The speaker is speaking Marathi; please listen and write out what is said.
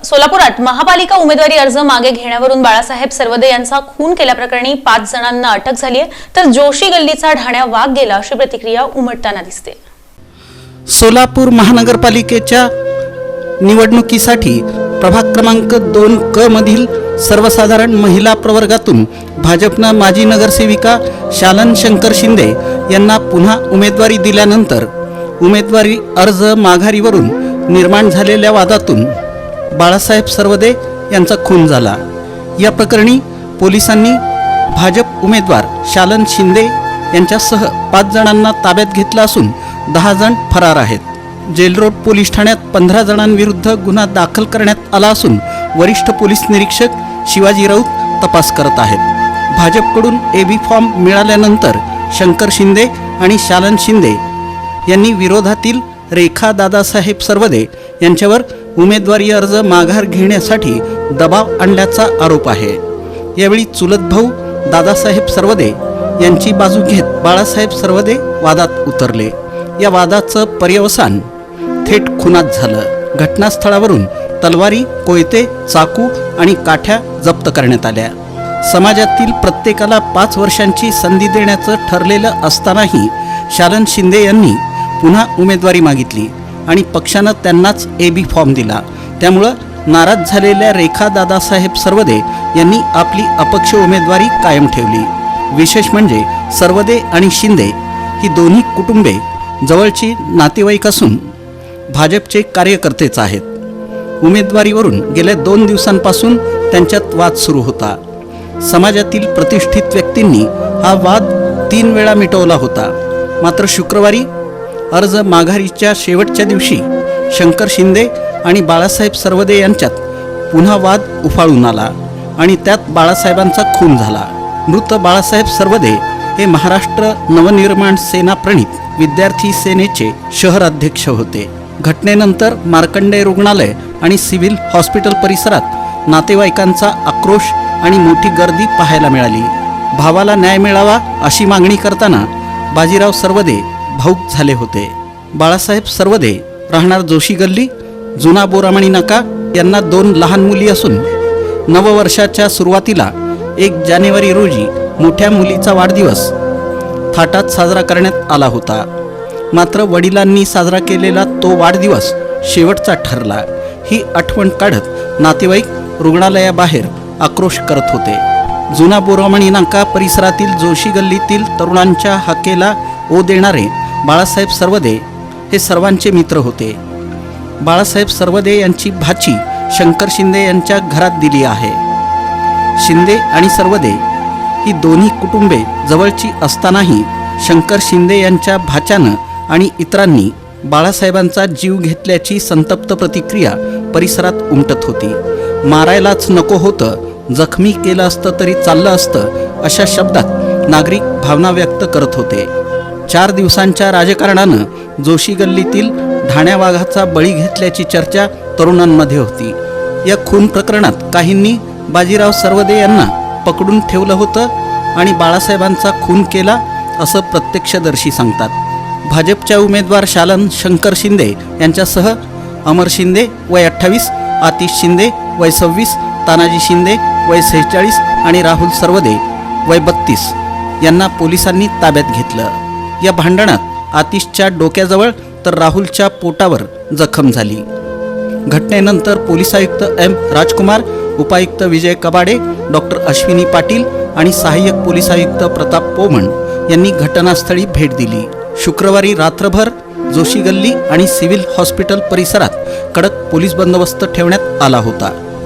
सोलापुरात महापालिका उमेदवारी अर्ज मागे घेण्यावरून बाळासाहेब सरवदे यांचा खून केल्याप्रकरणी 5 जणांना अटक झाली आहे, तर जोशी गल्लीचा ढाण्या वाघ गेला अशी प्रतिक्रिया उमटताना दिसते। सोलापूर महानगरपालिकेच्या निवडणुकीसाठी प्रभाग क्रमांक 2 क मधील सर्वसाधारण महिला प्रवर्गातून भाजपने माजी नगरसेविका शालन शंकर शिंदे यांना पुन्हा उमेदवारी दिल्यानंतर उमेदवारी अर्ज माघारीवरून निर्माण झालेल्या वादातून बाळासाहेब सरवदे यांचा खून झाला। या प्रकरणी पोलिसांनी भाजप उमेदवार शालन शिंदे यांच्यासह 5 जणांना ताब्यात घेतलं असून 10 जण फरार आहेत। जेल रोड पोलीस ठाण्यात 15 जणांविरुद्ध गुन्हा दाखल करण्यात आला असून वरिष्ठ पोलीस निरीक्षक शिवाजी राऊत तपास करत आहेत। भाजपकडून एबी फॉर्म मिळाल्यानंतर शंकर शिंदे आणि शालन शिंदे यांनी विरोधातील रेखा दादासाहेब सरवदे यांच्यावर उमेदवारी अर्ज माघार घेण्यासाठी दबाव आणल्याचा आरोप आहे। यावेळी चुलत भाऊ दादासाहेब सरवदे यांची बाजू घेत बाळासाहेब सरवदे वादात उतरले। या वादाचं पर्यवसान थेट खुनात झालं। घटनास्थळावरून तलवारी, कोयते, चाकू आणि काठ्या जप्त करण्यात आल्या। समाजातील प्रत्येकाला 5 वर्षांची संधी देण्याचं ठरलेलं असतानाही शालन शिंदे यांनी पुन्हा उमेदवारी मागितली आणि पक्षानं त्यांनाच एबी फॉर्म दिला। त्यामुळं नाराज झालेल्या रेखा दादासाहेब सरवदे यांनी आपली अपक्ष उमेदवारी कायम ठेवली। विशेष म्हणजे सरवदे आणि शिंदे ही दोन्ही कुटुंबे जवळची नातेवाईक असून भाजपचे कार्यकर्तेच आहेत। उमेदवारीवरून गेल्या 2 दिवसांपासून त्यांच्यात वाद सुरू होता। समाजातील प्रतिष्ठित व्यक्तींनी हा वाद 3 वेळा मिटवला होता। मात्र शुक्रवारी अर्ज माघारीच्या शेवटच्या दिवशी शंकर शिंदे आणि बाळासाहेब सरवदे यांच्यात पुन्हा वाद उफाळून आला आणि त्यात बाळासाहेबांचा खून झाला। मृत बाळासाहेब सरवदे हे महाराष्ट्र नवनिर्माण सेना प्रणित विद्यार्थी सेनेचे शहर अध्यक्ष होते। घटनेनंतर मार्कंडेय रुग्णालय आणि सिव्हिल हॉस्पिटल परिसरात नातेवाईकांचा आक्रोश आणि मोठी गर्दी पाहायला मिळाली। भावाला न्याय मिळावा अशी मागणी करताना बाजीराव सरवदे भाऊक झाले होते। बाळासाहेब सरवदे राहणार जोशी गल्ली, जुना बोरामणी नाका यांना 2 लहान मुली असून नववर्षाच्या सुरुवातीला 1 जानेवारी रोजी मोठ्या मुलीचा वाढदिवस थाटात साजरा करण्यात आला होता। मात्र वडिलांनी साजरा केलेला तो वाढदिवस शेवटचा ठरला। ही आठवण काढत नातेवाईक रुग्णालयाबाहेर आक्रोश करत होते। जुना बोरामणी नाका परिसरातील जोशी गल्लीतील तरुणांच्या हाकेला ओ देणारे बाळासाहेब सरवदे हे सर्वांचे मित्र होते। बाळासाहेब सरवदे यांची भाची शंकर शिंदे यांच्या घरात दिली आहे। शिंदे आणि सरवदे ही दोन्ही कुटुंबे जवळची असतानाही शंकर शिंदे यांच्या भाच्यानं आणि इतरांनी बाळासाहेबांचा जीव घेतल्याची संतप्त प्रतिक्रिया परिसरात उमटत होती। मारायलाच नको होतं, जखमी केलं असतं तरी चाललं असतं अशा शब्दात नागरिक भावना व्यक्त करत होते। 4 दिवसांच्या राजकारणानं जोशी गल्लीतील ढाण्या वाघाचा बळी घेतल्याची चर्चा तरुणांमध्ये होती। या खून प्रकरणात काहींनी बाजीराव सरवदे यांना पकडून ठेवलं होतं आणि बाळासाहेबांचा खून केला असं प्रत्यक्षदर्शी सांगतात। भाजपच्या उमेदवार शालन शंकर शिंदे यांच्यासह अमर शिंदे वय 28, आतिश शिंदे वय 26, तानाजी शिंदे वय 46 आणि राहुल सरवदे वय 32 यांना पोलिसांनी ताब्यात घेतलं। या भांडणात आतिशच्या डोक्याजवळ तर राहुलच्या पोटावर जखम झाली। घटनेनंतर पोलीस आयुक्त एम राजकुमार, उपायुक्त विजय कबाडे, डॉक्टर अश्विनी पाटील आणि सहाय्यक पोलीस आयुक्त प्रताप पोमण यांनी घटनास्थळी भेट दिली। शुक्रवारी रात्रभर जोशी गल्ली आणि सिव्हिल हॉस्पिटल परिसरात कडक पोलीस बंदोबस्त ठेवण्यात आला होता।